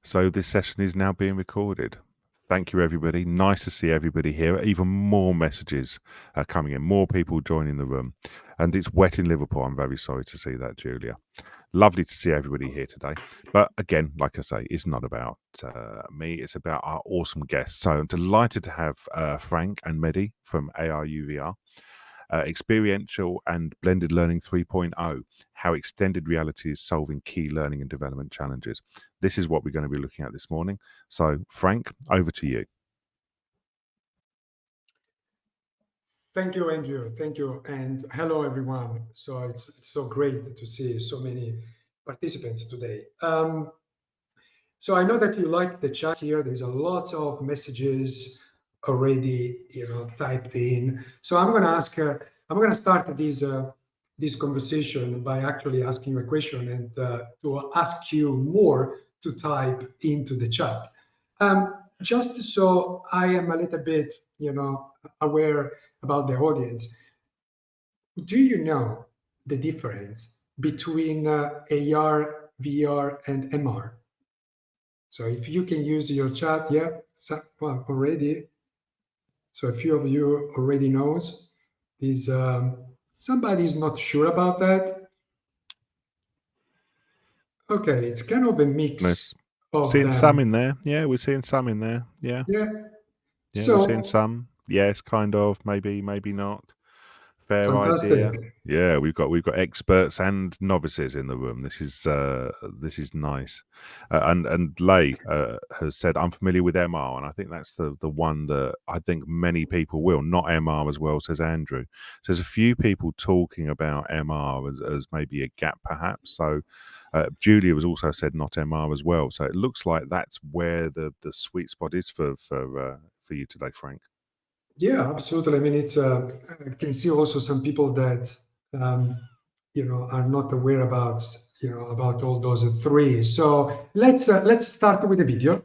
So this session is now being recorded. Thank you, everybody. Nice to see everybody here. Even more messages are coming in, more people joining the room. And it's wet in Liverpool. I'm very sorry to see that, Julia. Lovely to see everybody here today. But again, like I say, it's not about me. It's about our awesome guests. So I'm delighted to have Frank and Mehdi from ARuVR. Experiential and Blended Learning 3.0, how extended reality is solving key learning and development challenges. This is what we're going to be looking at this morning. So, Frank, over to you. Thank you, Andrew. Thank you. And hello, everyone. So it's so great to see so many participants today. So I know that you like the chat here. There's a lot of messages already, typed in. So I'm gonna start this conversation by actually asking you a question and to ask you more to type into the chat. Just so I am a little bit, aware about the audience. Do you know the difference between AR, VR, and MR? So if you can use your chat, yeah, well, already. So a few of you already knows. Is somebody is not sure about that? Okay, it's kind of a Nice. mix of Seeing some them. in there. Yeah, we're seeing some in there. Yeah. Yeah. Yeah, we're seeing So some. Yes, kind of. Maybe, maybe not. Fair idea. fantastic. Yeah, we've got experts and novices in the room. This is nice. And Lay has said I'm familiar with MR, and I think that's the one that I think many people will. Not MR as well, says Andrew. So there's a few people talking about MR as maybe a gap, perhaps. So Julia was also said not MR as well. So it looks like that's where the sweet spot is for you today, Frank. Yeah, absolutely. I mean, it's I can see also some people that um, are not aware about about all those three. So let's start with the video.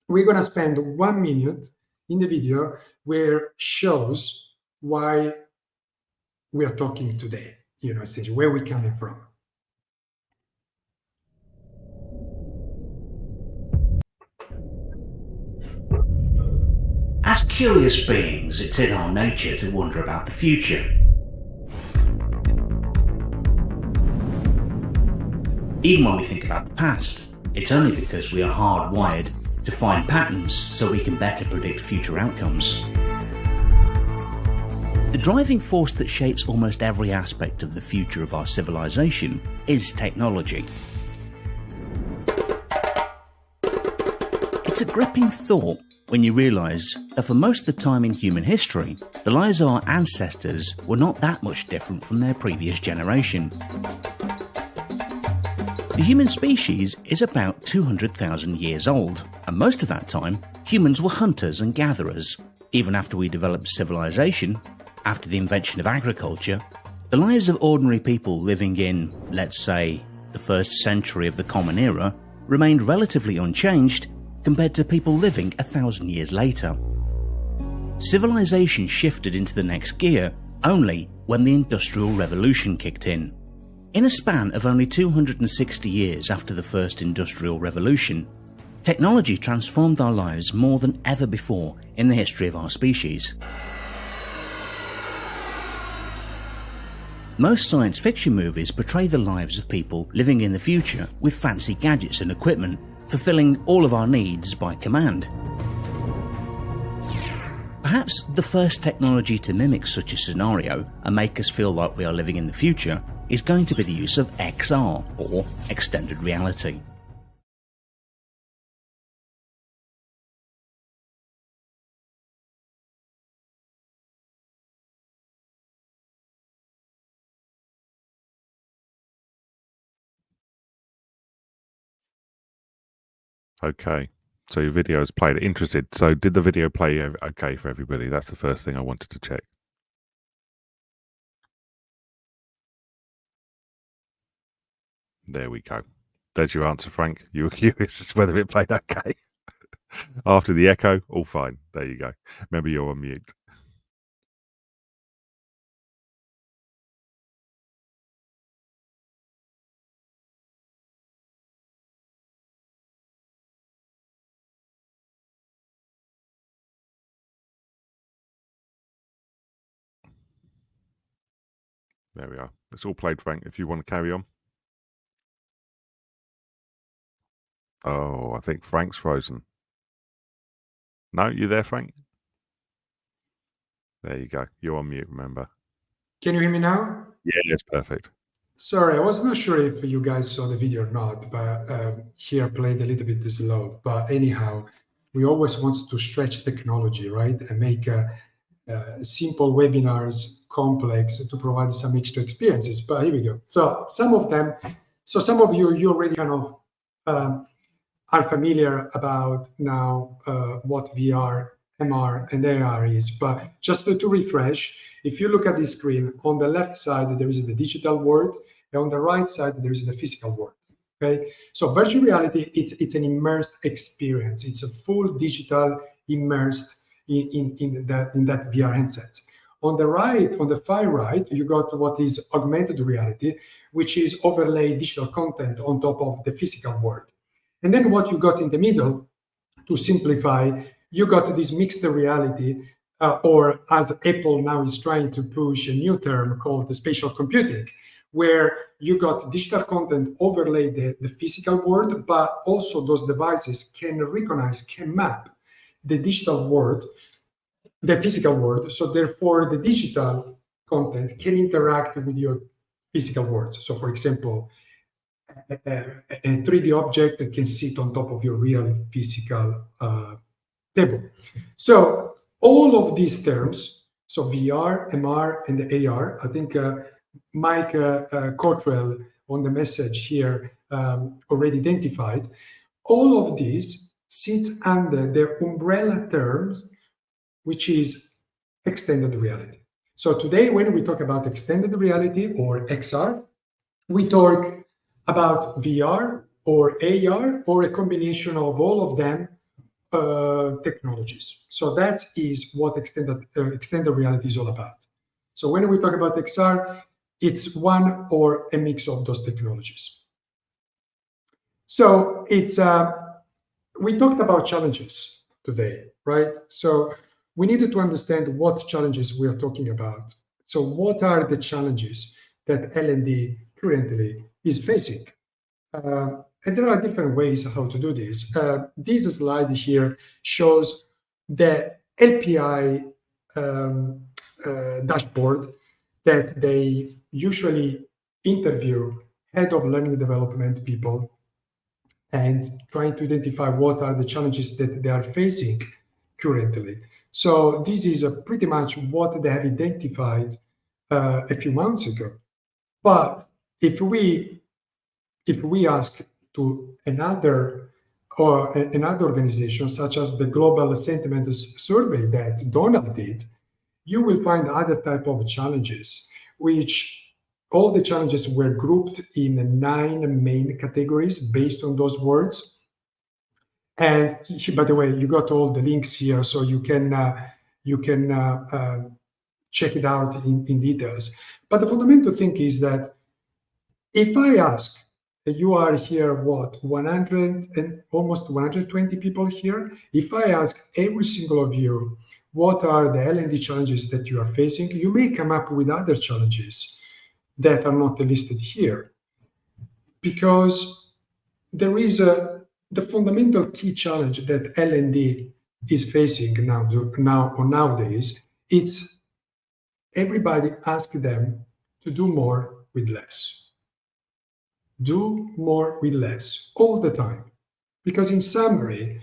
We're gonna spend 1 minute in the video where shows why we are talking today. Essentially where we're coming from. As curious beings, it's in our nature to wonder about the future. Even when we think about the past, it's only because we are hardwired to find patterns so we can better predict future outcomes. The driving force that shapes almost every aspect of the future of our civilization is technology. It's a gripping thought when you realise that for most of the time in human history, the lives of our ancestors were not that much different from their previous generation. The human species is about 200,000 years old, and most of that time, humans were hunters and gatherers. Even after we developed civilization, after the invention of agriculture, the lives of ordinary people living in, let's say, the first century of the Common Era remained relatively unchanged compared to people living 1,000 years later. Civilization shifted into the next gear only when the Industrial Revolution kicked in. In a span of only 260 years after the first Industrial Revolution, technology transformed our lives more than ever before in the history of our species. Most science fiction movies portray the lives of people living in the future with fancy gadgets and equipment, fulfilling all of our needs by command. Perhaps the first technology to mimic such a scenario and make us feel like we are living in the future is going to be the use of XR, or extended reality. Okay. So your video has played. Interested. So did the video play okay for everybody? That's the first thing I wanted to check. There we go. There's your answer, Frank. You were curious as to whether it played okay. After the echo, all fine. There you go. Remember, you're on mute. There we are. It's all played, Frank. If you want to carry on. Oh, I think Frank's frozen. No, you there, Frank? There you go. You're on mute, remember. Can you hear me now? Yeah, it's perfect. Sorry, I was not sure if you guys saw the video or not, but here played a little bit slow. But anyhow, we always want to stretch technology, right? And make simple webinars complex to provide some extra experiences. But here we go. So some of you, you already kind of are familiar about now what VR, MR, and AR is. But just to refresh, if you look at the screen, on the left side, there is the digital world, and on the right side, there is the physical world. Okay, so virtual reality, it's an immersed experience. It's a full digital immersed in that VR headset. On the right, on the far right, you got what is augmented reality, which is overlay digital content on top of the physical world. And then what you got in the middle, to simplify, you got this mixed reality, or as Apple now is trying to push a new term called the spatial computing, where you got digital content overlay the physical world, but also those devices can recognize, can map the digital world, the physical world. So therefore, the digital content can interact with your physical world. So for example, a 3D object can sit on top of your real physical table. So all of these terms, so VR, MR, and the AR, I think Mike ScotRail on the message here already identified, all of these sits under the umbrella terms, which is extended reality. So today, when we talk about extended reality or XR, we talk about VR or AR or a combination of all of them technologies. So that is what extended reality is all about. So when we talk about XR, it's one or a mix of those technologies. So it's we talked about challenges today, right? So we needed to understand what challenges we are talking about. So what are the challenges that L&D currently is facing? And there are different ways how to do this. This slide here shows the LPI dashboard that they usually interview head of learning development people and trying to identify what are the challenges that they are facing currently. So this is pretty much what they have identified a few months ago. But if we ask to another organization, such as the Global Sentiment Survey that Donald did, you will find other type of challenges, which all the challenges were grouped in 9 main categories based on those words. And by the way, you got all the links here, so you can check it out in details. But the fundamental thing is that if I ask, you are here, what, 100 and almost 120 people here. If I ask every single of you, what are the L&D challenges that you are facing, you may come up with other challenges that are not listed here. Because there is the fundamental key challenge that L&D is facing nowadays. It's everybody ask them to do more with less. Do more with less all the time. Because in summary,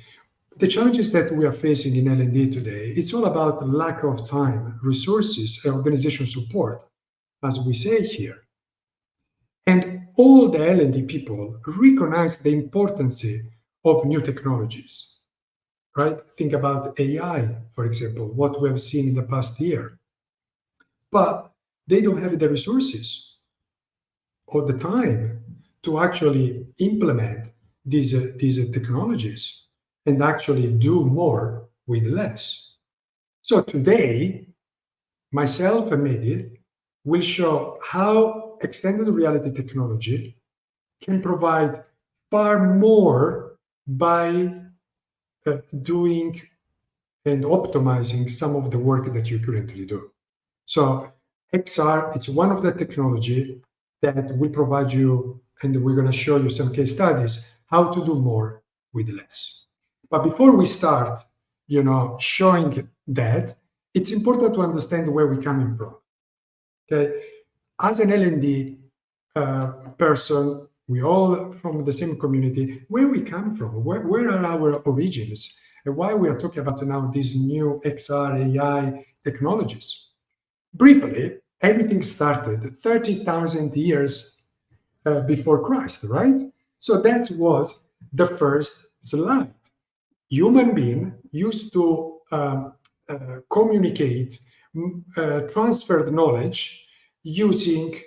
the challenges that we are facing in L&D today, it's all about lack of time, resources, and organization support, as we say here. And all the L&D people recognize the importance of new technologies, right? Think about AI, for example, what we have seen in the past year. But they don't have the resources or the time to actually implement these technologies and actually do more with less. So today, myself and Mehdi will show how extended reality technology can provide far more by doing and optimizing some of the work that you currently do. So XR, it's one of the technology that will provide you, and we're going to show you some case studies, how to do more with less. But before we start, showing that, it's important to understand where we're coming from. Okay, as an L&D person, we all from the same community. Where we come from? Where are our origins? And why we are talking about now these new XR, AI technologies? Briefly, everything started 30,000 years before Christ, right? So that was the first slide. Human being used to communicate, transfer the knowledge using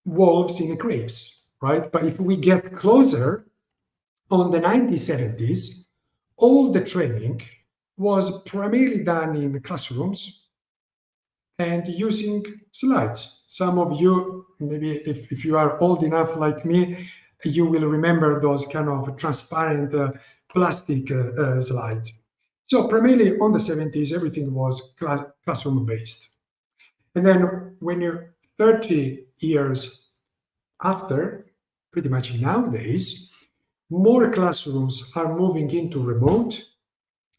wolves in caves, right? But if we get closer, on the 1970s, all the training was primarily done in classrooms and using slides. Some of you, maybe if you are old enough like me, you will remember those kind of transparent plastic slides. So primarily on the 70s, everything was classroom based. And then when you're 30 years after, pretty much nowadays, more classrooms are moving into remote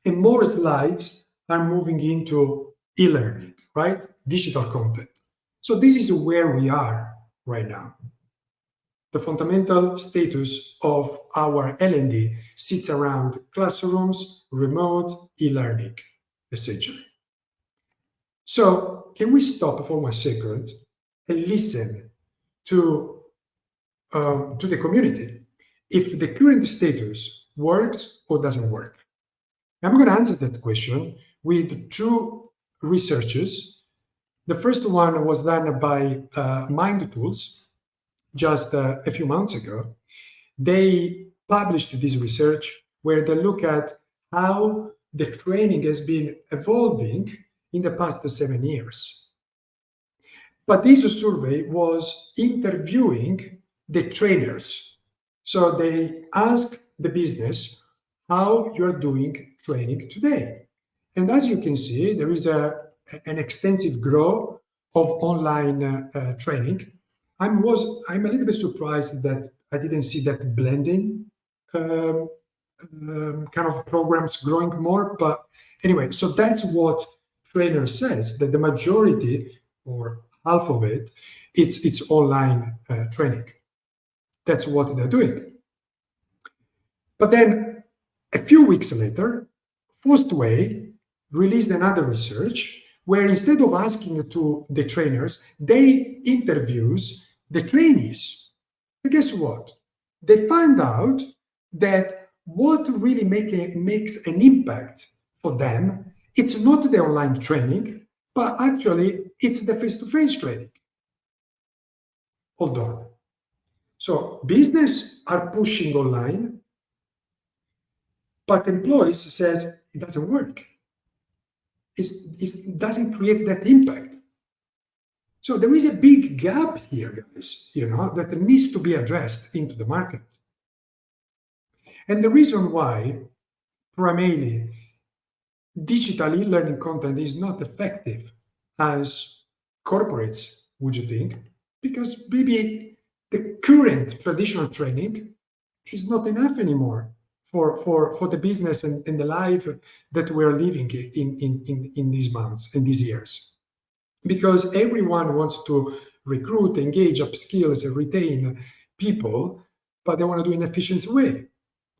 and more slides are moving into e-learning, right? Digital content. So this is where we are right now. The fundamental status of our L&D sits around classrooms, remote, e-learning, essentially. So can we stop for 1 second and listen to the community if the current status works or doesn't work? I'm going to answer that question with 2 researchers. The first one was done by Mind Tools just a few months ago. They published this research where they look at how the training has been evolving in the past 7 years. But this survey was interviewing the trainers. So they asked the business how you're doing training today. And as you can see, there is an extensive growth of online training. I'm a little bit surprised that I didn't see that blending kind of programs growing more. But anyway, so that's what trainer says, that the majority or half of it's online training. That's what they're doing. But then a few weeks later, Fostway released another research where instead of asking to the trainers, they interviews the trainees. And guess what? They found out that what really makes an impact for them, it's not the online training, but actually it's the face-to-face training. Hold on. So business are pushing online, but employees says it doesn't work. It doesn't create that impact. So there is a big gap here, guys, that needs to be addressed into the market. And the reason why, primarily, digital e-learning content is not effective as corporates, would you think? Because maybe the current traditional training is not enough anymore for the business and the life that we're living in these months, in these years. Because everyone wants to recruit, engage, upskills, and retain people, but they want to do it in an efficient way.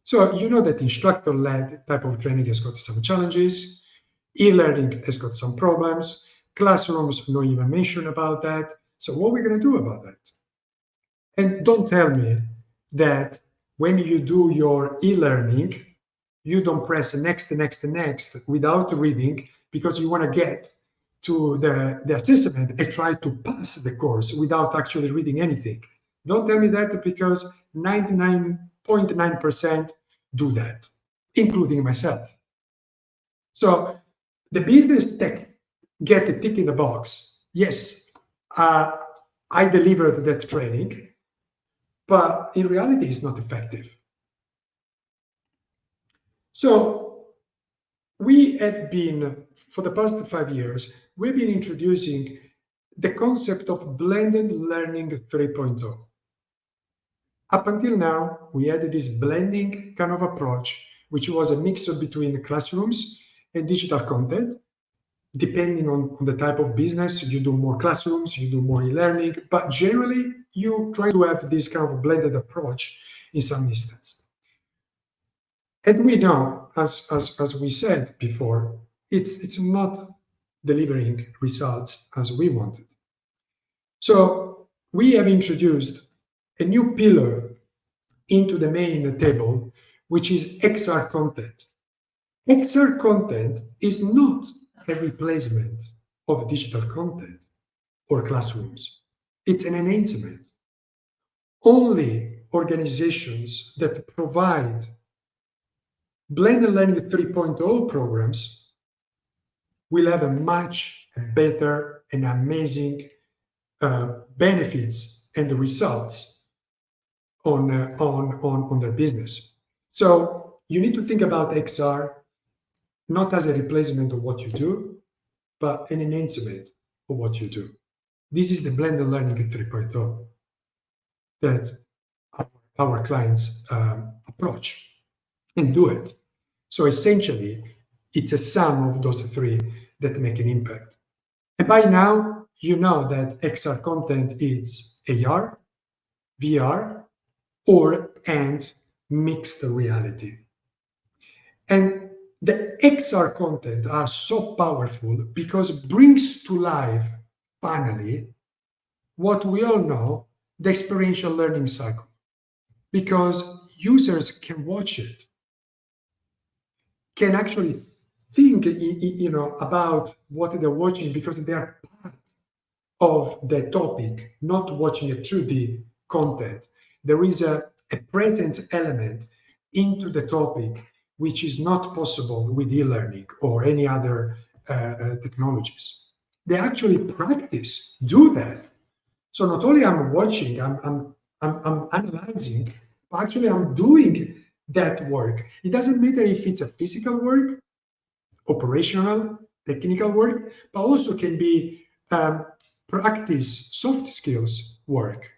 So you know that instructor-led type of training has got some challenges. E-learning has got some problems. Classrooms, no even mention about that. So what are we going to do about that? And don't tell me that when you do your e-learning, you don't press next without reading because you want to get to the assessment and try to pass the course without actually reading anything. Don't tell me that, because 99.9% do that, including myself. So the business tech get a tick in the box. Yes, I delivered that training, but in reality, it's not effective. So we have been, for the past 5 years, we've been introducing the concept of blended learning 3.0. Up until now, we had this blending kind of approach, which was a mixture between classrooms and digital content. Depending on the type of business, you do more classrooms, you do more e-learning, but generally you try to have this kind of blended approach in some instance. And we know, as we said before, it's not delivering results as we wanted. So we have introduced a new pillar into the main table, which is XR content. XR content is not a replacement of digital content or classrooms. It's an enhancement. Only organizations that provide blended learning 3.0 programs will have a much better and amazing benefits and results on their business. So you need to think about XR not as a replacement of what you do, but an enhancement of what you do. This is the blended learning 3.0 that our clients approach and do it. So essentially, it's a sum of those three that make an impact. And by now, you know that XR content is AR, VR, and mixed reality. And the XR content are so powerful because it brings to life, finally, what we all know, the experiential learning cycle. Because users can watch it, can actually think about what they're watching because they are part of the topic, not watching a 2D content. There is a presence element into the topic which is not possible with e-learning or any other technologies. They actually practice, do that. So not only I'm watching, I'm analyzing, but actually I'm doing that work. It doesn't matter if it's a physical work, operational, technical work, but also can be practice soft skills work,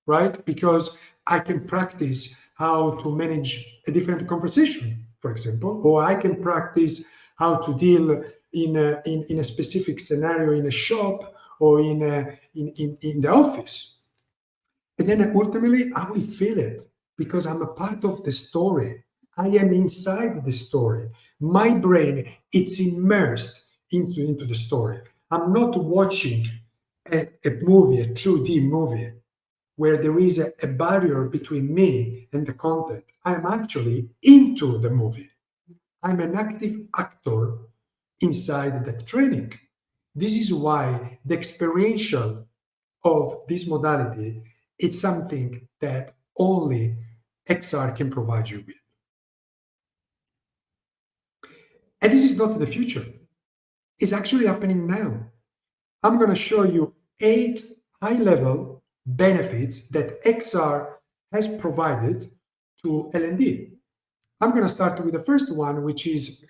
right? Because I can practice how to manage a different conversation, for example, or I can practice how to deal in a specific scenario in a shop or in the office. And then ultimately, I will feel it because I'm a part of the story. I am inside the story. My brain, it's immersed into the story. I'm not watching a movie, a 2D movie, where there is a barrier between me and the content. I'm actually into the movie. I'm an active actor inside that training. This is why the experiential of this modality, it's something that only XR can provide you with. And this is not the future. It's actually happening now. I'm going to show you 8 high-level benefits that XR has provided to L&D. I'm going to start with the first one, which is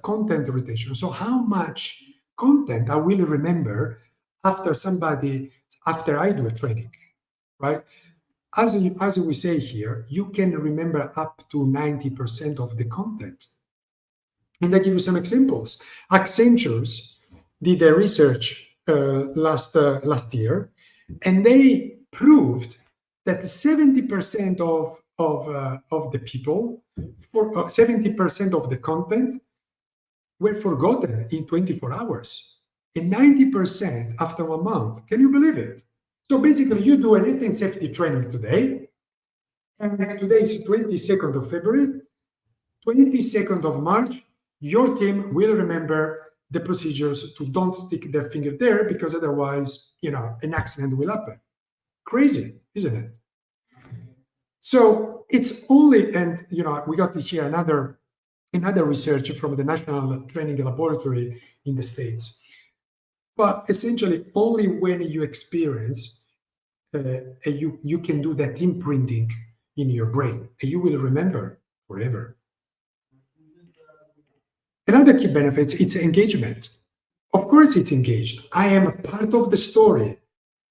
content retention. So how much content I will remember after I do a training, right? As we say here, you can remember up to 90% of the content. And I give you some examples. Accenture did a research last year, and they proved that 70% of the people, 70% of the content were forgotten in 24 hours, and 90% after 1 month. Can you believe it? So basically, you do an health and safety training today, and today is 22nd of February, 22nd of March, your team will remember the procedures to don't stick their finger there because otherwise, an accident will happen. Crazy, isn't it? So it's only, and we got to hear another research from the National Training Laboratory in the States. But essentially, only when you experience, you can do that imprinting in your brain, and you will remember forever. Another key benefit, it's engagement. Of course it's engaged. I am a part of the story,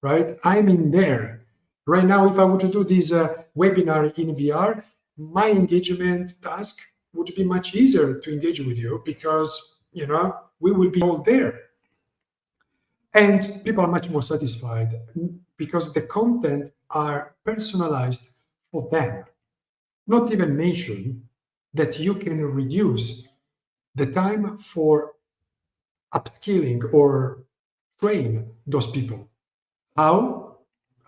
right? I'm in there. Right now, if I were to do this webinar in VR, my engagement task would be much easier to engage with you because, we will be all there. And people are much more satisfied because the content are personalized for them. Not even mention that you can reduce the time for upskilling or train those people. How?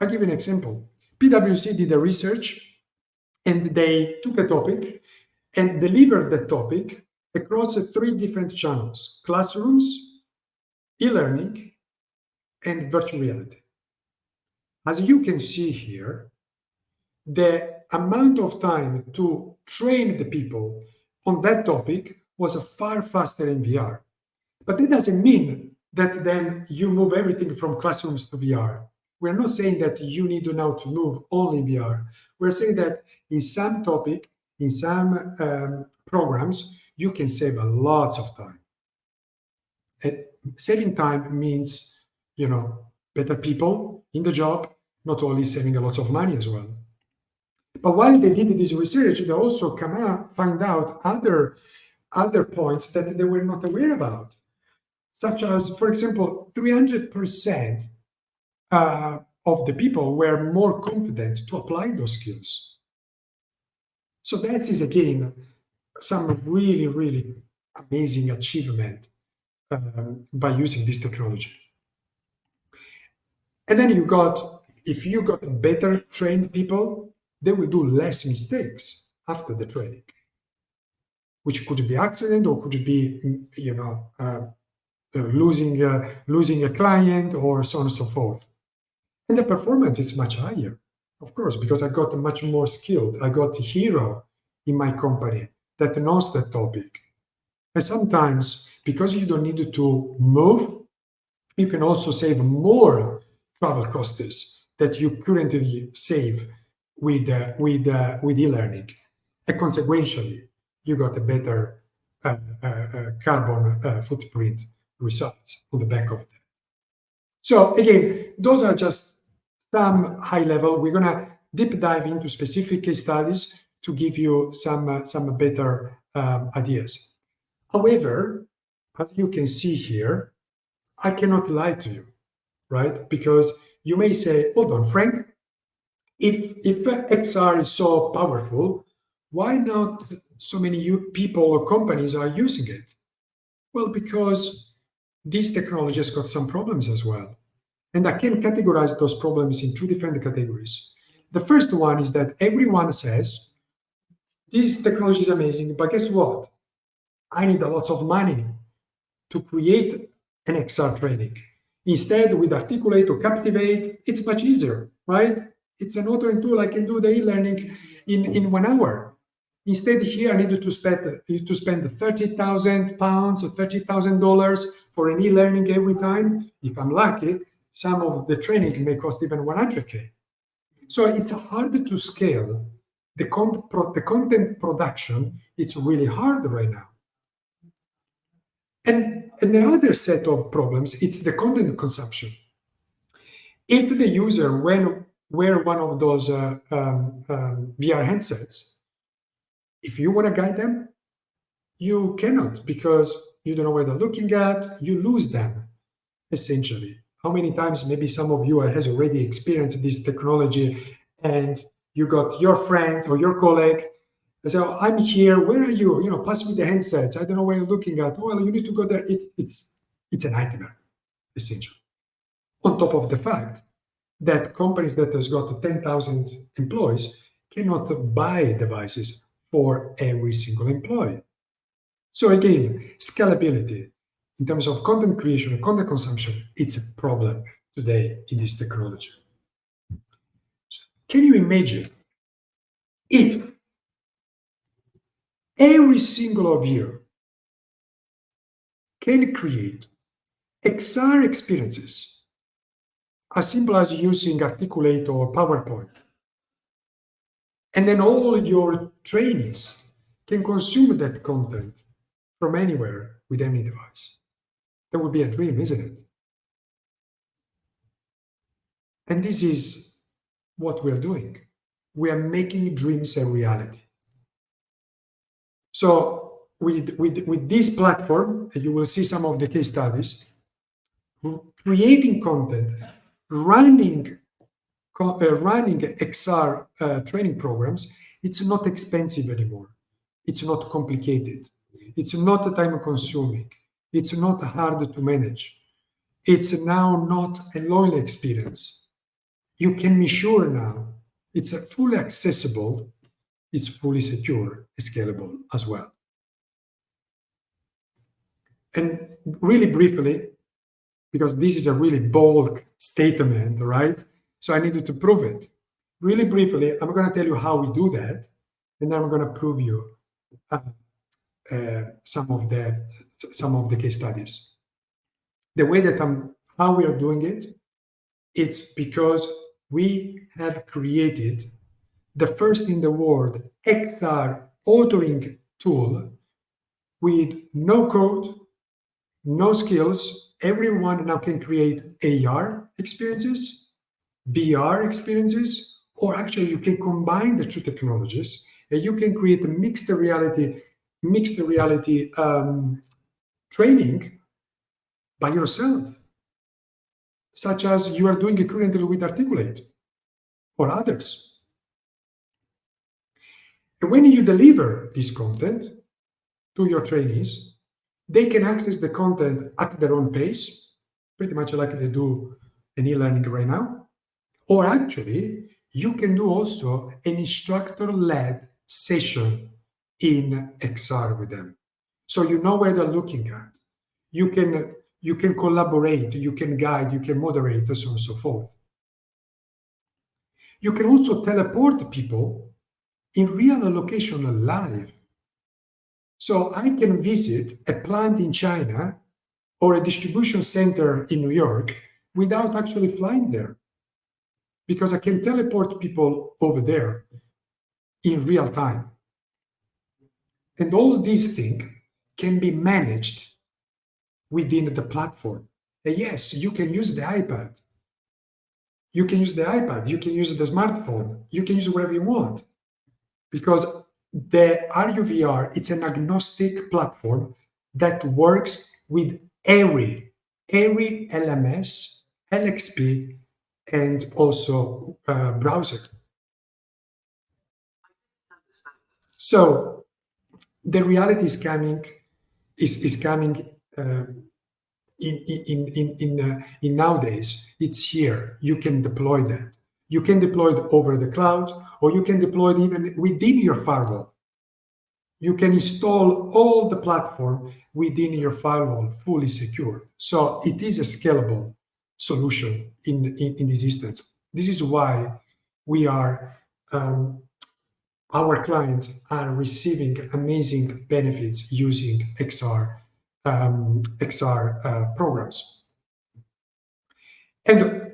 I'll give you an example. PwC did a research and they took a topic and delivered the topic across 3 different channels: classrooms, e-learning, and virtual reality. As you can see here, the amount of time to train the people on that topic was far faster in VR. But that doesn't mean that then you move everything from classrooms to VR. We're not saying that you need to now to move only VR. We're saying that in some topic, in some programs, you can save a lot of time. And saving time means, better people in the job, not only saving a lot of money as well. But while they did this research, they also find out other points that they were not aware about, such as, for example, 300% of the people were more confident to apply those skills. So that is, again, some really, really amazing achievement by using this technology. And then if you got better trained people, they will do less mistakes after the training, which could be accident or could be, losing a client or so on and so forth. And the performance is much higher, of course, because I got much more skilled. I got a hero in my company that knows that topic. And sometimes, because you don't need to move, you can also save more travel costs that you currently save with e-learning. And consequentially, you got a better carbon footprint results on the back of that. So again, those are just some high level. We're gonna deep dive into specific case studies to give you some better ideas. However, as you can see here, I cannot lie to you, right? Because you may say, hold on, Frank, if XR is so powerful, why not so many people or companies are using it? Well, because this technology has got some problems as well. And I can categorize those problems in 2 different categories. The first one is that everyone says, this technology is amazing, but guess what? I need a lot of money to create an XR training. Instead, with Articulate or Captivate, it's much easier, right? It's an authoring tool. I can do the e-learning in 1 hour. Instead, here I needed to spend £30,000 or $30,000 for an e-learning every time. If I'm lucky, some of the training may cost even 100K. So it's hard to scale. The content production, it's really hard right now. And the other set of problems, it's the content consumption. If the user wear one of those VR headsets, if you want to guide them, you cannot, because you don't know where they're looking at, you lose them, essentially. How many times maybe some of you has already experienced this technology and you got your friend or your colleague, they say, oh, I'm here, where are you? Pass me the handsets, I don't know where you're looking at. Well, you need to go there. It's a nightmare, essentially. On top of the fact that companies that has got 10,000 employees cannot buy devices for every single employee. So again, scalability in terms of content creation and content consumption, it's a problem today in this technology. Can you imagine if every single of you can create XR experiences as simple as using Articulate or PowerPoint, and then all your trainees can consume that content from anywhere with any device? That would be a dream, isn't it? And this is what we're doing. We are making dreams a reality. So with this platform, you will see some of the case studies, creating content, running XR training programs. It's not expensive anymore. It's not complicated. It's not time consuming. It's not hard to manage. It's now not a lonely experience. You can be sure now it's fully accessible, it's fully secure, scalable as well. And really briefly, because this is a really bold statement, right? So I needed to prove it. Really briefly, I'm going to tell you how we do that, and then I'm going to prove you some of the case studies. The way that how we are doing it, it's because we have created the first in the world XR authoring tool with no code, no skills. Everyone now can create AR experiences, VR experiences, or actually you can combine the two technologies and you can create a mixed reality training by yourself, such as you are doing it currently with Articulate or others. And when you deliver this content to your trainees, they can access the content at their own pace, pretty much like they do in e-learning right now. Or actually, you can do also an instructor-led session in XR with them. So you know where they're looking at. You can collaborate, you can guide, you can moderate, so on and so forth. You can also teleport people in real location live. So I can visit a plant in China or a distribution center in New York without actually flying there, because I can teleport people over there in real time. And all these things can be managed within the platform. And yes, you can use the iPad. You can use the iPad, you can use the smartphone, you can use whatever you want. Because the ARuVR, it's an agnostic platform that works with every LMS, LXP, and also browser. So the reality is coming in nowadays. It's here. You can deploy that. You can deploy it over the cloud, or you can deploy it even within your firewall. You can install all the platform within your firewall, fully secure. So it is a scalable solution in this instance. This is why we are our clients are receiving amazing benefits using XR programs. And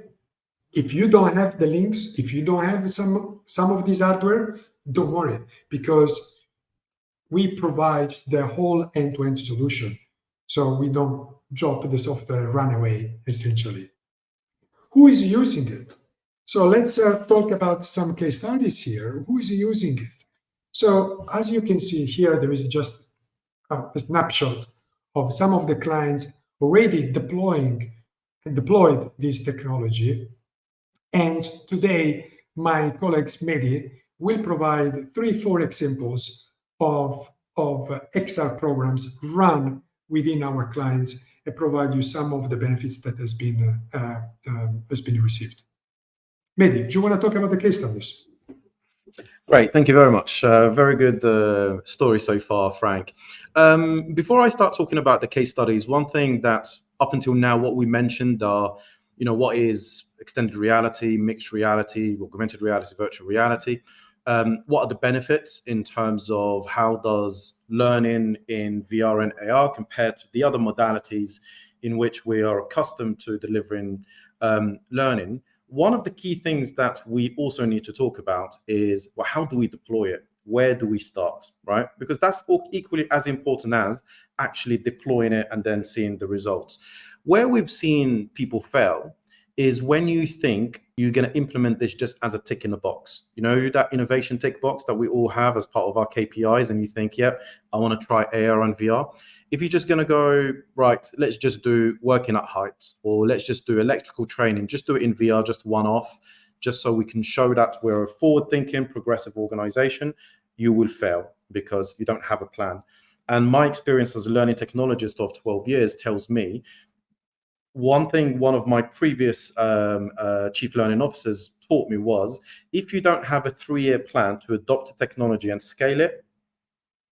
if you don't have the links, if you don't have some of this hardware, don't worry, because we provide the whole end-to-end solution. So we don't drop the software and run away, essentially. Who is using it? So let's talk about some case studies here. Who is using it? So as you can see here, there is just a snapshot of some of the clients already deployed this technology. And today, my colleagues Mehdi will provide 3-4 examples of XR programs run within our clients and provide you some of the benefits that has been received. Mehdi, do you want to talk about the case studies? Great, thank you very much. Very good story so far, Frank. Before I start talking about the case studies, one thing that up until now, what we mentioned are, what is extended reality, mixed reality, augmented reality, virtual reality. What are the benefits in terms of how does learning in VR and AR compare to the other modalities in which we are accustomed to delivering learning? One of the key things that we also need to talk about is, well, how do we deploy it? where do we start, right? Because that's equally as important as actually deploying it and then seeing the results. Where we've seen people fail is when you think you're going to implement this just as a tick in the box. You know, that innovation tick box that we all have as part of our KPIs, and you think, yep, I want to try AR and VR. If you're just going to go, right, let's just do working at heights, or let's just do electrical training, just do it in VR, just one off, just so we can show that we're a forward-thinking, progressive organization, you will fail because you don't have a plan. And my experience as a learning technologist of 12 years tells me one thing one of my previous chief learning officers taught me was, if you don't have a 3-year plan to adopt a technology and scale it,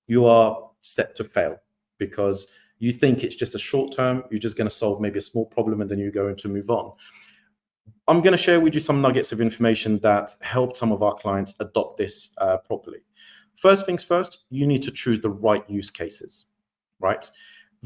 you are set to fail, because you think it's just a short term, you're just going to solve maybe a small problem and then you're going to move on. I'm going to share with you some nuggets of information that helped some of our clients adopt this properly. First things first, you need to choose the right use cases, right?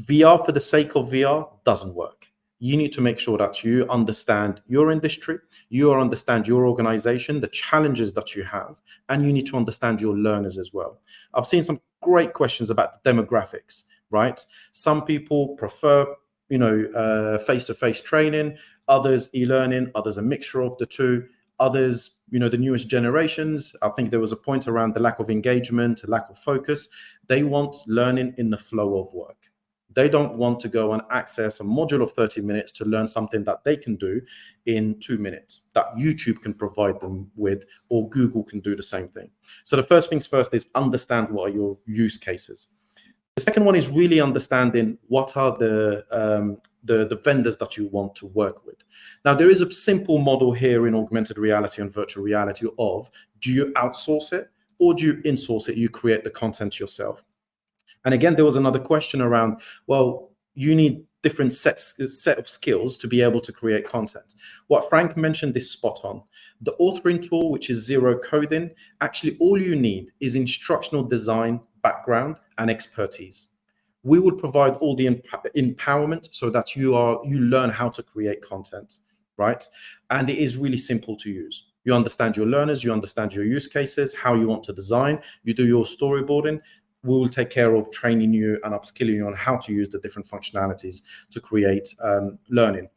VR for the sake of VR doesn't work. You need to make sure that you understand your industry, you understand your organization, the challenges that you have, and you need to understand your learners as well. I've seen some great questions about the demographics, right? Some people prefer, face-to-face training, others e-learning, others a mixture of the two, others, the newest generations. I think there was a point around the lack of engagement, lack of focus. They want learning in the flow of work. They don't want to go and access a module of 30 minutes to learn something that they can do in 2 minutes, that YouTube can provide them with, or Google can do the same thing. So the first things first is understand what are your use cases. The second one is really understanding what are the vendors that you want to work with. Now, there is a simple model here in augmented reality and virtual reality of, do you outsource it or do you insource it? You create the content yourself. And again, there was another question around, well, you need different set of skills to be able to create content. What Frank mentioned is spot on. The authoring tool, which is zero coding, actually all you need is instructional design, background, and expertise. We would provide all the empowerment so that you learn how to create content, right? And it is really simple to use. You understand your learners, you understand your use cases, how you want to design, you do your storyboarding. We will take care of training you and upskilling you on how to use the different functionalities to create learning.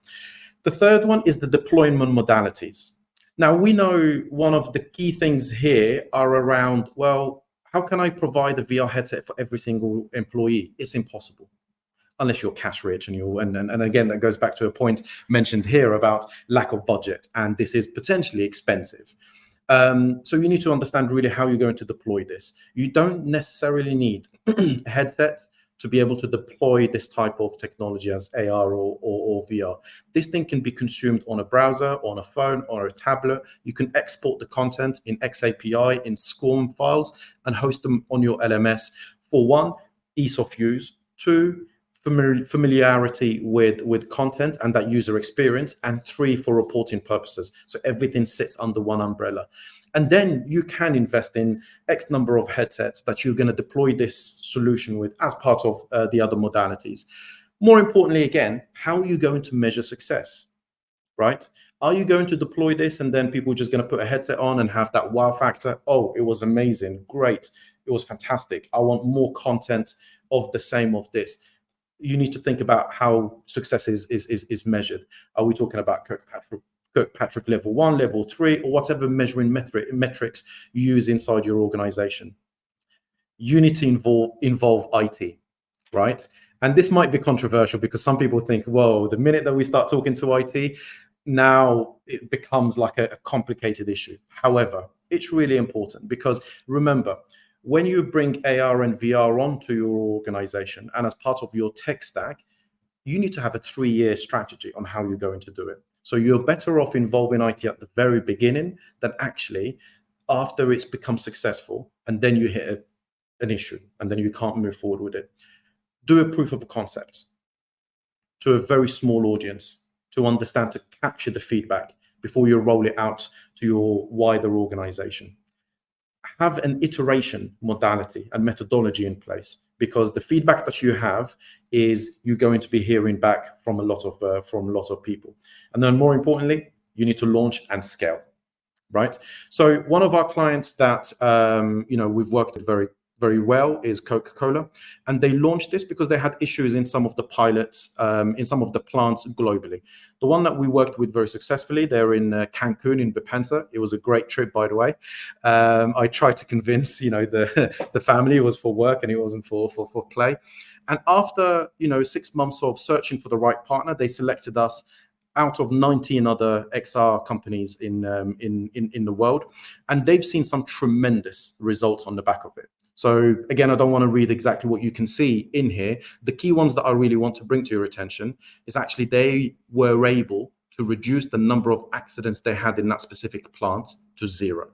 The third one is the deployment modalities. Now, we know one of the key things here are around, well, how can I provide a VR headset for every single employee? It's impossible, unless you're cash rich and again, that goes back to a point mentioned here about lack of budget, and this is potentially expensive. So you need to understand really how you're going to deploy this. You don't necessarily need a headset to be able to deploy this type of technology as AR or VR. This thing can be consumed on a browser, on a phone, or a tablet. You can export the content in XAPI, in SCORM files, and host them on your LMS. For one, ease of use. Two, familiarity with content and that user experience, and 3, for reporting purposes. So everything sits under one umbrella. And then you can invest in X number of headsets that you're going to deploy this solution with as part of the other modalities. More importantly, again, how are you going to measure success, right? Are you going to deploy this and then people are just going to put a headset on and have that wow factor? Oh, it was amazing, great, it was fantastic, I want more content of the same of this. You need to think about how success is measured. Are we talking about Kirkpatrick level 1, level 3, or whatever measuring metrics you use inside your organization? You need to involve IT, right? And this might be controversial because some people think, whoa, the minute that we start talking to IT, now it becomes like a complicated issue. However, it's really important because remember, when you bring AR and VR onto your organization and as part of your tech stack, you need to have a 3-year strategy on how you're going to do it. So you're better off involving IT at the very beginning than actually after it's become successful and then you hit an issue and then you can't move forward with it. Do a proof of concept to a very small audience to understand, to capture the feedback before you roll it out to your wider organization. Have an iteration modality and methodology in place, because the feedback that you have is you're going to be hearing back from a lot of people. And then more importantly, you need to launch and scale. right? So one of our clients that we've worked with very well is Coca-Cola, and they launched this because they had issues in some of the pilots, in some of the plants globally. The one that we worked with very successfully, they're in Cancun, in Bepensa. It was a great trip, by the way. I tried to convince, the family it was for work and it wasn't for play. And after, 6 months of searching for the right partner, they selected us out of 19 other XR companies in the world, and they've seen some tremendous results on the back of it. So again, I don't want to read exactly what you can see in here. The key ones that I really want to bring to your attention is actually they were able to reduce the number of accidents they had in that specific plant to 0.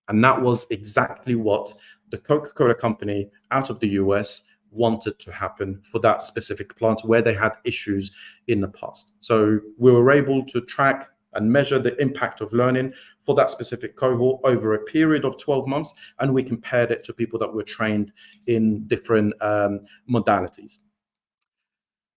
And that was exactly what the Coca-Cola company out of the US wanted to happen for that specific plant where they had issues in the past. So we were able to track and measure the impact of learning for that specific cohort over a period of 12 months, and we compared it to people that were trained in different modalities.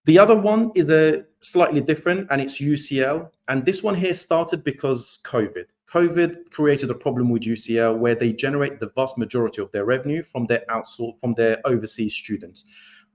The other one is a slightly different, and it's UCL. And this one here started because COVID created a problem with UCL where they generate the vast majority of their revenue from their overseas students,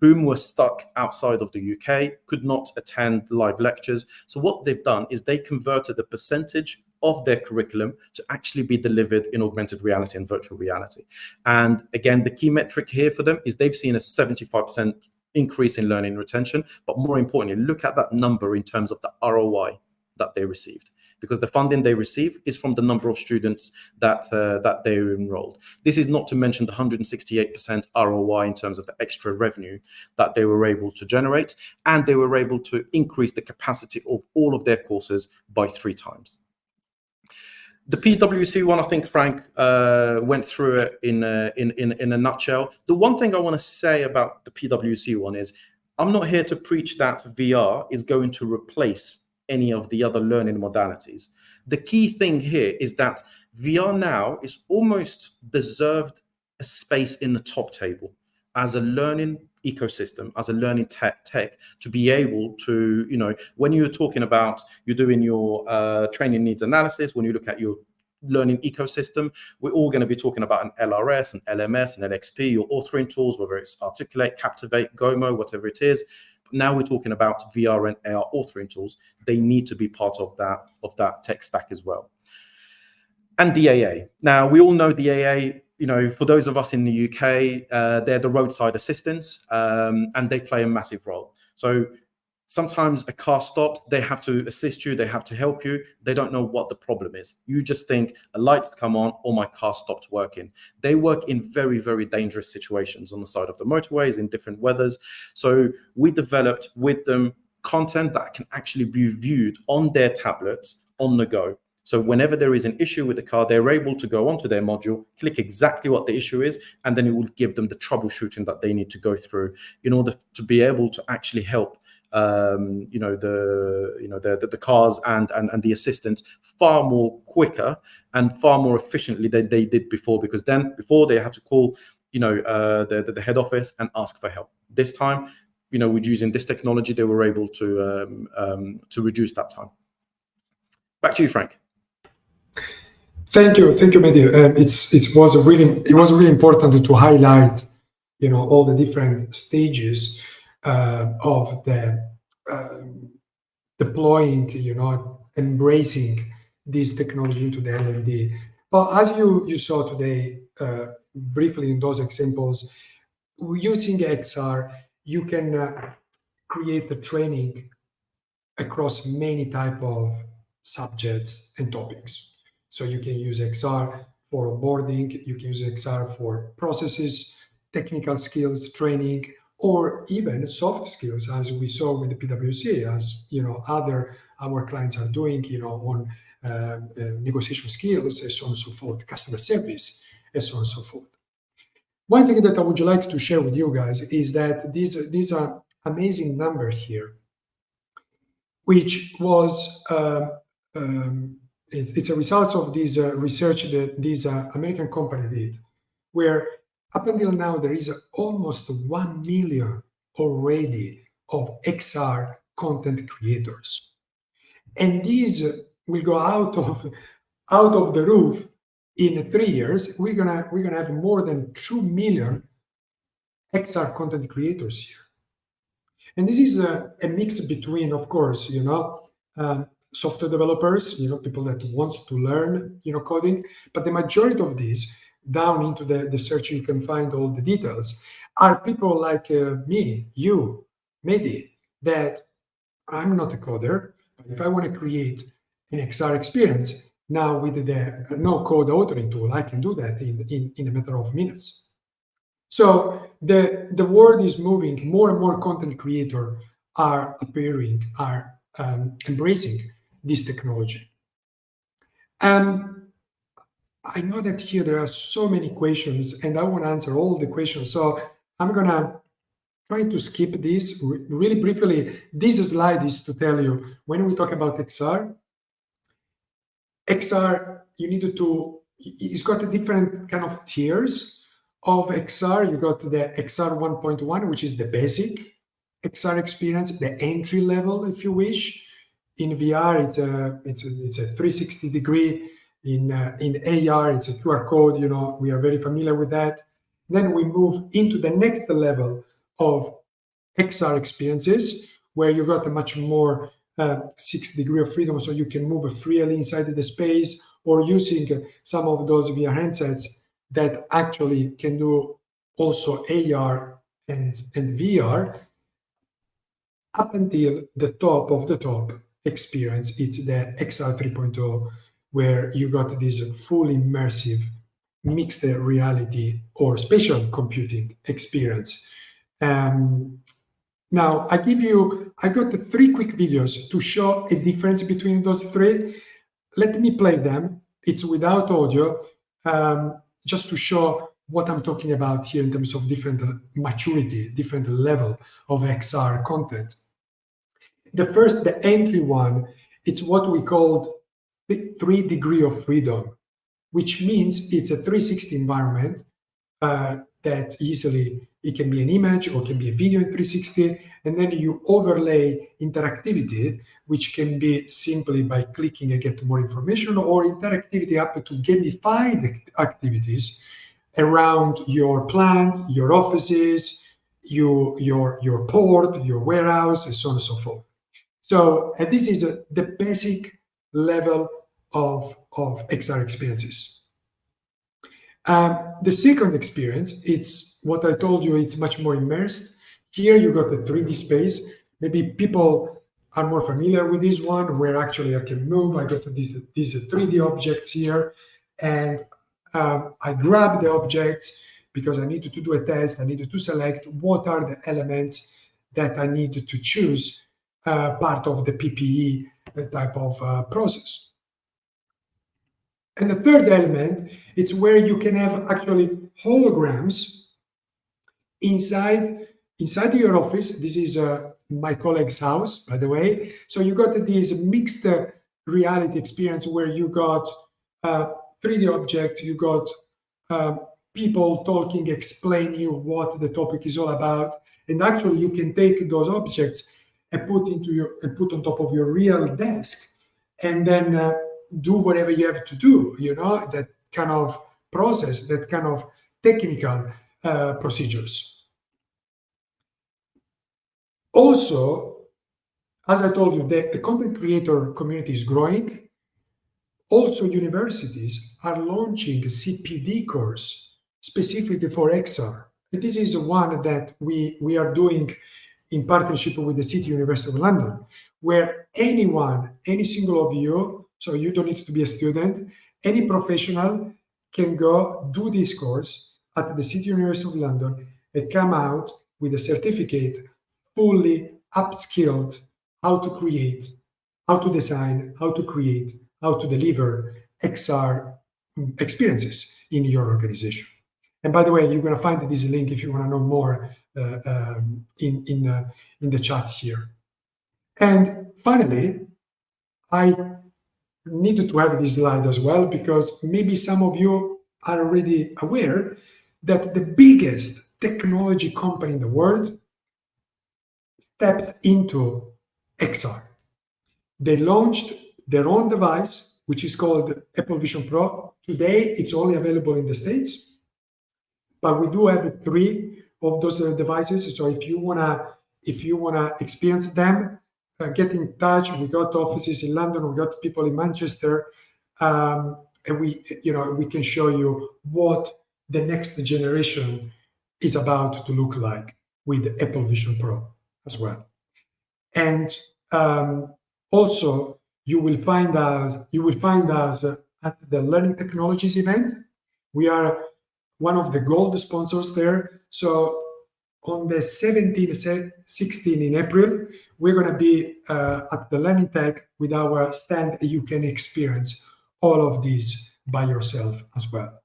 whom were stuck outside of the UK, could not attend live lectures. So what they've done is they converted a percentage of their curriculum to actually be delivered in augmented reality and virtual reality. And again, the key metric here for them is they've seen a 75% increase in learning retention, but more importantly, look at that number in terms of the ROI that they received, because the funding they receive is from the number of students that they enrolled. This is not to mention the 168% ROI in terms of the extra revenue that they were able to generate, and they were able to increase the capacity of all of their courses by 3 times. The PwC one, I think Frank went through it in a nutshell. The one thing I want to say about the PwC one is I'm not here to preach that VR is going to replace any of the other learning modalities. The key thing here is that VR now is almost deserved a space in the top table as a learning ecosystem, as a learning tech to be able to, when you're talking about, you're doing your training needs analysis, when you look at your learning ecosystem, we're all going to be talking about an LRS, an LMS, an LXP, your authoring tools, whether it's Articulate, Captivate, Gomo, whatever it is. Now we're talking about VR and AR authoring tools. They need to be part of that tech stack as well. And DAA. Now we all know DAA. For those of us in the UK, they're the roadside assistants, and they play a massive role. So sometimes a car stops, they have to assist you, they have to help you. They don't know what the problem is. You just think a light's come on or my car stopped working. They work in very, very dangerous situations on the side of the motorways in different weathers. So we developed with them content that can actually be viewed on their tablets on the go. So whenever there is an issue with the car, they're able to go onto their module, click exactly what the issue is, and then it will give them the troubleshooting that they need to go through in order to be able to actually help the cars and the assistants far more quicker and far more efficiently than they did before, because before they had to call the head office and ask for help. This time, with using this technology, they were able to reduce that time. Back to you, Frank. Thank you, Mehdi. It was really important to highlight, all the different stages of the deploying, embracing this technology into the L&D. Well, as you saw today, briefly in those examples, using XR, you can create the training across many type of subjects and topics. So you can use XR for onboarding, you can use XR for processes, technical skills training, or even soft skills, as we saw with the PwC, as our clients are doing, on negotiation skills, and so on and so forth, customer service, and so on and so forth. One thing that I would like to share with you guys is that these are amazing numbers here, which was it's a result of this research that this American company did, where up until now there is almost 1 million already of XR content creators, and these will go out of out of the roof in 3 years, we're gonna have more than 2 million XR content creators here. And this is a mix between, of course, software developers, people that wants to learn, coding, but the majority of these, down into the search, you can find all the details, are people like me, you, Mehdi, that I'm not a coder, but if I want to create an XR experience, now with the no-code authoring tool, I can do that in a matter of minutes. So the world is moving. More and more content creators are appearing, are embracing this technology. I know that here there are so many questions, and I want to answer all the questions. So I'm gonna try to skip this really briefly. This slide is to tell you, when we talk about XR, you need to, it's got a different kind of tiers of XR. You got the XR 1.1, which is the basic XR experience, the entry level, if you wish. In VR, it's a 360 degree. In AR, it's a QR code. We are very familiar with that. Then we move into the next level of XR experiences, where you got a much more 6 degrees of freedom, so you can move freely inside the space, or using some of those VR handsets that actually can do also AR and VR, up until the top of the top experience. It's the XR 3.0, where you got this full immersive mixed reality or spatial computing experience. Now, I got the 3 quick videos to show a difference between those 3. Let me play them. It's without audio, just to show what I'm talking about here in terms of different maturity, different level of XR content. The first, the entry one, it's what we call 3 degrees of freedom, which means it's a 360 environment that easily, it can be an image or can be a video in 360, and then you overlay interactivity, which can be simply by clicking and get more information, or interactivity up to gamified activities around your plant, your offices, your port, your warehouse, and so on and so forth. So this is the basic level of XR experiences. The second experience, it's what I told you, it's much more immersed. Here you got the 3D space. Maybe people are more familiar with this one, where actually I can move. I got these 3D objects here, and I grab the objects because I needed to do a test. I needed to select what are the elements that I need to choose part of the PPE type of process. And the third element, it's where you can have actually holograms inside your office. This is my colleague's house, by the way. So you got this mixed reality experience where you got 3D objects, you got people talking, explaining you what the topic is all about, and actually you can take those objects and put on top of your real desk, and then do whatever you have to do. That kind of process, that kind of technical procedures. Also, as I told you, the content creator community is growing. Also, universities are launching a CPD course specifically for XR. And this is one that we are doing in partnership with the City University of London, where anyone, any single of you, so you don't need to be a student, any professional can go do this course at the City University of London and come out with a certificate, fully upskilled, how to create, how to design, how to create, how to deliver XR experiences in your organization. And by the way, you're going to find this link if you want to know more in the chat here. And finally, I needed to have this slide as well, because maybe some of you are already aware that the biggest technology company in the world stepped into XR. They launched their own device which is called Apple Vision Pro. Today, it's only available in the States, but we do have 3 of those devices. So if you wanna experience them, get in touch. We got offices in London, we got people in Manchester, and we can show you what the next generation is about to look like with the Apple Vision Pro as well. And also, you will find us at the Learning Technologies event. We are one of the gold sponsors there. So on the 16 in April, we're going to be at the Learning Tech with our stand. You can experience all of these by yourself as well.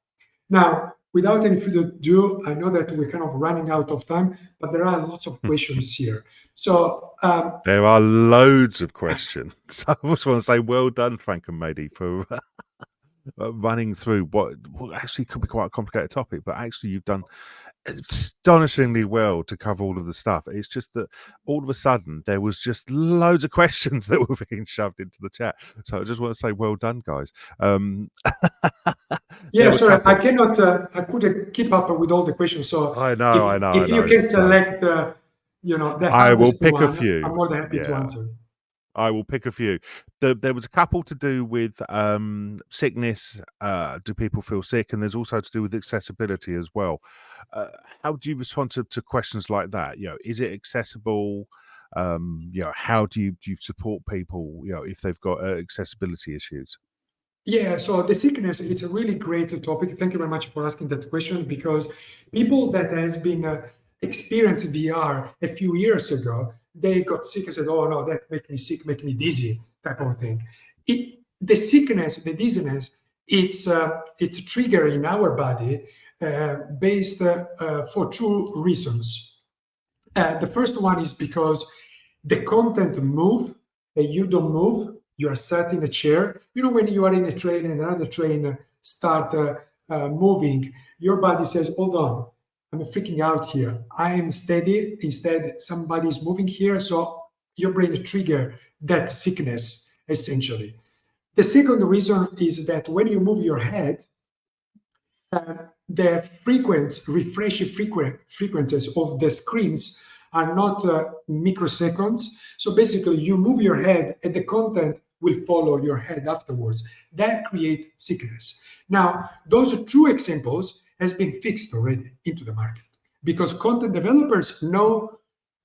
Now, without any further ado, I know that we're kind of running out of time, but there are lots of questions here. So there are loads of questions. I just want to say well done, Frank and Mehdi, for running through what actually could be quite a complicated topic, but actually you've done astonishingly well to cover all of the stuff. It's just that all of a sudden there was just loads of questions that were being shoved into the chat. So I just want to say well done, guys. Yeah, sorry, I couldn't keep up with all the questions. So I know. If you can select, the I will hardest pick one, a few. I'm more than happy to answer. I will pick a few. There was a couple to do with sickness. Do people feel sick? And there's also to do with accessibility as well. How do you respond to questions like that? Is it accessible? How do you support people? If they've got accessibility issues. Yeah, so the sickness, it's a really great topic. Thank you very much for asking that question, because people that has been experienced VR a few years ago, they got sick and said, oh no, that make me sick, make me dizzy, type of thing. The sickness, the dizziness, it's a trigger in our body based for 2 reasons. The first one is because the content move and you don't move. You are sat in a chair. When you are in a train and another train start moving, your body says, hold on, I'm freaking out here. I am steady. Instead, somebody is moving here. So your brain trigger that sickness, essentially. The second reason is that when you move your head, the refresh frequencies of the screens are not microseconds. So basically, you move your head and the content will follow your head afterwards. That creates sickness. Now, those 2 examples has been fixed already into the market, because content developers know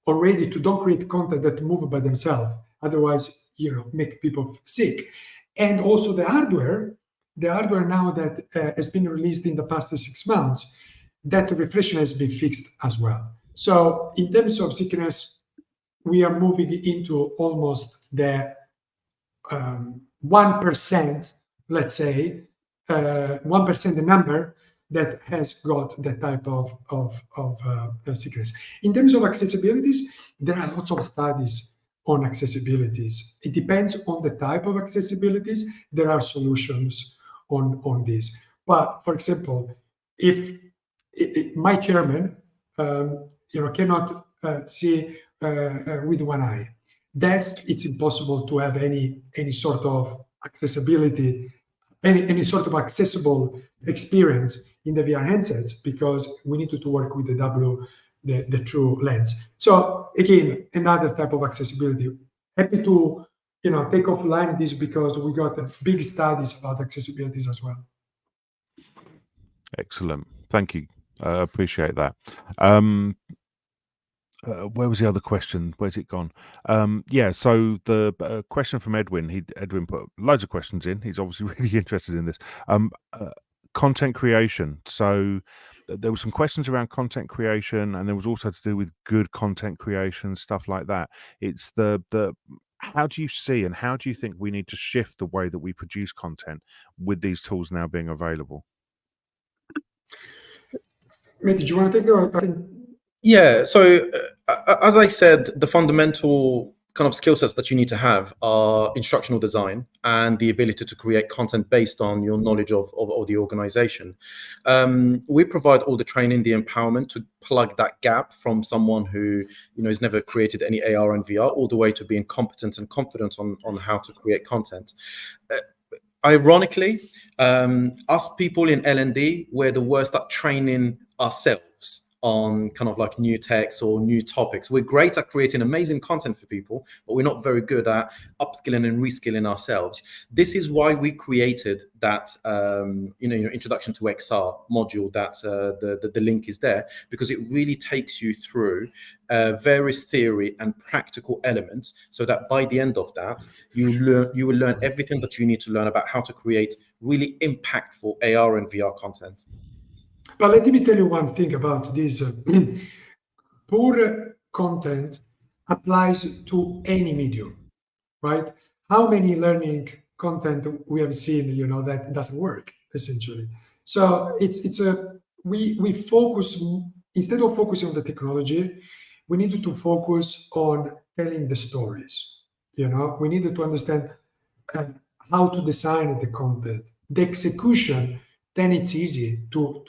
already to don't create content that move by themselves. Otherwise, make people sick. And also the hardware now that has been released in the past 6 months, that reflection has been fixed as well. So in terms of sickness, we are moving into almost the 1%, let's say, 1% the number that has got that type of sickness. In terms of accessibilities, there are lots of studies on accessibilities. It depends on the type of accessibilities. There are solutions on this. But for example, if my chairman, cannot see with one eye, it's impossible to have any sort of accessibility, any sort of accessible experience in the VR handsets, because we need to work with the true lens. So again, another type of accessibility. Happy to take offline this, because we got big studies about accessibilities as well. Excellent. Thank you. I appreciate that. Where was the other question? Where's it gone? So the question from Edwin, Edwin put loads of questions in. He's obviously really interested in this. Content creation. So there were some questions around content creation, and there was also to do with good content creation, stuff like that. It's the how do you see and how do you think we need to shift the way that we produce content with these tools now being available? Mehdi, do you want to take the? Yeah, so as I said, the fundamental kind of skill sets that you need to have are instructional design and the ability to create content based on your knowledge of the organization. We provide all the training, the empowerment to plug that gap from someone who has never created any AR and VR, all the way to being competent and confident on how to create content. ironically, us people in L&D, we're the worst at training ourselves on kind of like new techs or new topics. We're great at creating amazing content for people, but we're not very good at upskilling and reskilling ourselves. This is why we created that introduction to XR module. That the link is there, because it really takes you through various theory and practical elements, so that by the end of that, you will learn everything that you need to learn about how to create really impactful AR and VR content. But let me tell you one thing about this. Poor content applies to any medium, right? How many learning content we have seen, that doesn't work, essentially. So we focus, instead of focusing on the technology, we needed to focus on telling the stories. We needed to understand how to design the content, the execution. Then it's easy to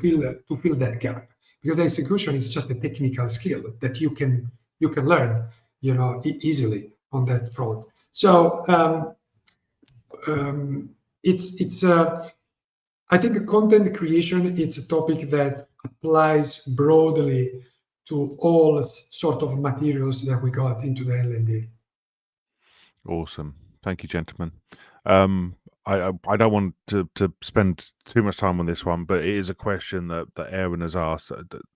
fill that gap, because the execution is just a technical skill that you can learn, easily on that front. So I think content creation, it's a topic that applies broadly to all sort of materials that we got into the L&D. Awesome. Thank you, gentlemen. I don't want to spend too much time on this one, but it is a question that Aaron has asked.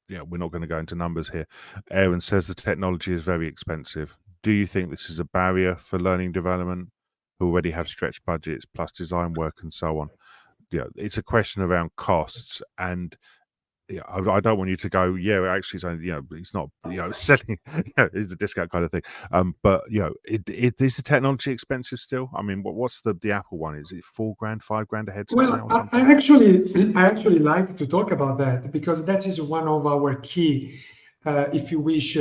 We're not going to go into numbers here. Aaron says the technology is very expensive. Do you think this is a barrier for learning development, who already have stretched budgets plus design work and so on? It's a question around costs, and I don't want you to go, actually, it's only, it's not, selling, it's a discount kind of thing. But is the technology expensive still? I mean, what's the Apple one? Is it $4,000, $5,000 a headset? Well, I actually like to talk about that, because that is one of our key, if you wish,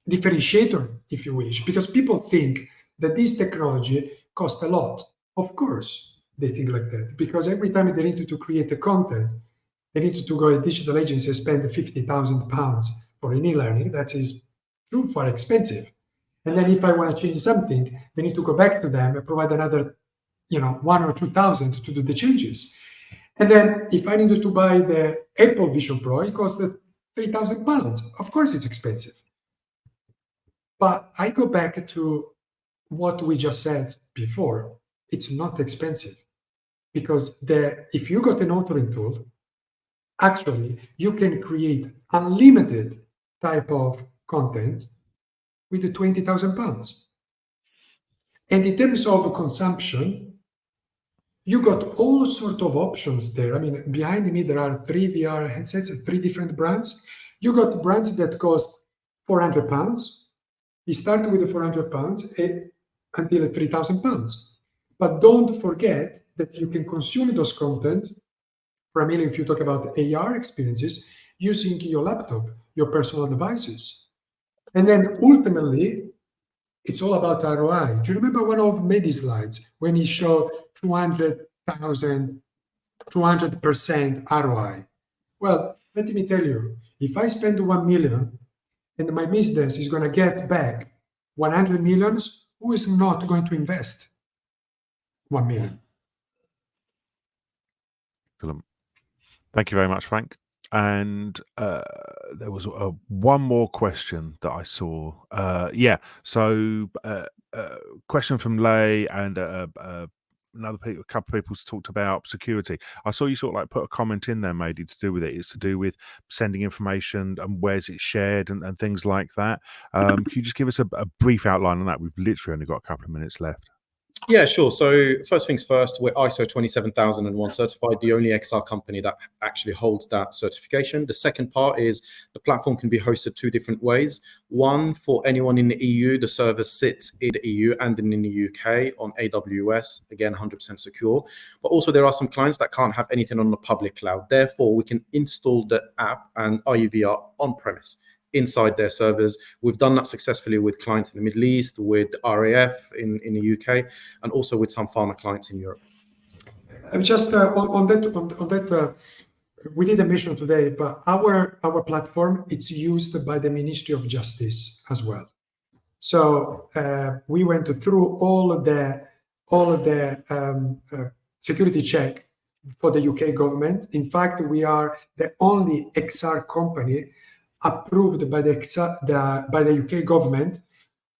differentiator, if you wish, because people think that this technology costs a lot. Of course, they think like that, because every time they need to create the content, they need to go to a digital agency and spend £50,000 for an e-learning. That is too far expensive. And then if I want to change something, they need to go back to them and provide another, 1,000 or 2,000 to do the changes. And then if I needed to buy the Apple Vision Pro, it costs £3,000. Of course, it's expensive. But I go back to what we just said before. It's not expensive, because if you got an authoring tool, actually you can create unlimited type of content with the £20,000. And in terms of consumption, you got all sorts of options there. I mean, behind me there are 3 VR headsets, 3 different brands. You got brands that cost £400. You start with the £400 until £3,000. But don't forget that you can consume those content, primarily if you talk about AR experiences, using your laptop, your personal devices. And then ultimately, it's all about ROI. Do you remember one of Mehdi's slides when he showed 200% ROI? Well, let me tell you, if I spend 1 million and my business is going to get back 100 millions, who is not going to invest 1 million? Excellent. Thank you very much, Frank. And there was one more question that I saw. So question from Lay and a couple of people talked about security. I saw you sort of like put a comment in there, maybe to do with it. It's to do with sending information and where's it shared and things like that. Can you just give us a brief outline on that? We've literally only got a couple of minutes left. Yeah, sure. So first things first, we're ISO 27001 certified, the only XR company that actually holds that certification. The second part is the platform can be hosted 2 different ways. One, for anyone in the EU, the server sits in the EU and in the UK on AWS, again, 100% secure. But also there are some clients that can't have anything on the public cloud. Therefore, we can install the app and ARuVR on premise inside their servers. We've done that successfully with clients in the Middle East, with RAF in the UK, and also with some pharma clients in Europe. Just on that, we didn't mention today, but our platform, it's used by the Ministry of Justice as well. So we went through all of the security check for the UK government. In fact, we are the only XR company approved by the UK government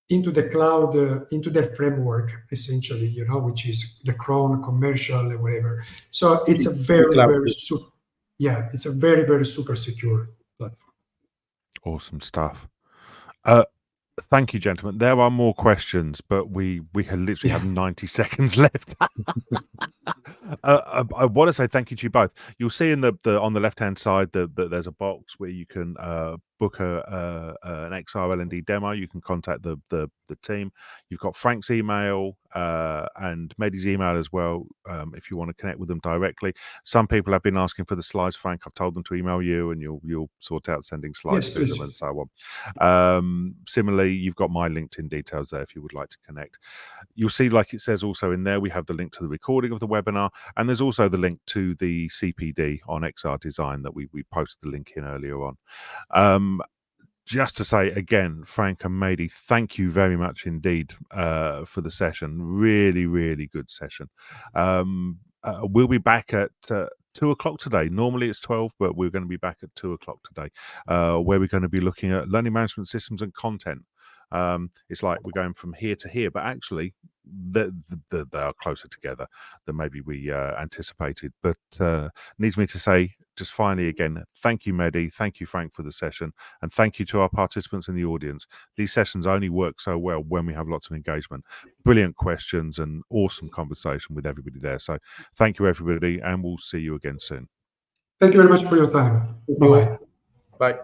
into the cloud, into their framework, essentially, which is the Chrome commercial or whatever. So it's a very super secure platform. Awesome stuff. Thank you, gentlemen. There are more questions, but we literally have 90 seconds left. I want to say thank you to you both. You'll see in the on the left hand side that there's a box where you can book an XR L&D demo. You can contact the team. You've got Frank's email and Mehdi's email as well, if you want to connect with them directly. Some people have been asking for the slides, Frank. I've told them to email you, and you'll sort out sending slides to them and so on. Similarly, you've got my LinkedIn details there if you would like to connect. You'll see, like it says also in there, we have the link to the recording of the webinar, and there's also the link to the CPD on XR design that we posted the link in earlier on. Just to say again, Frank and Mehdi, thank you very much indeed for the session. Really, really good session. We'll be back at 2 o'clock today. Normally it's 12, but we're going to be back at 2 o'clock today, where we're going to be looking at learning management systems and content. It's like we're going from here to here, but actually they are closer together than maybe we anticipated. But needs me to say, just finally again, thank you, Mehdi, thank you, Frank, for the session, and thank you to our participants in the audience. These sessions only work so well when we have lots of engagement. Brilliant questions and awesome conversation with everybody there. So thank you, everybody, and we'll see you again soon. Thank you very much for your time. Bye-bye. Bye.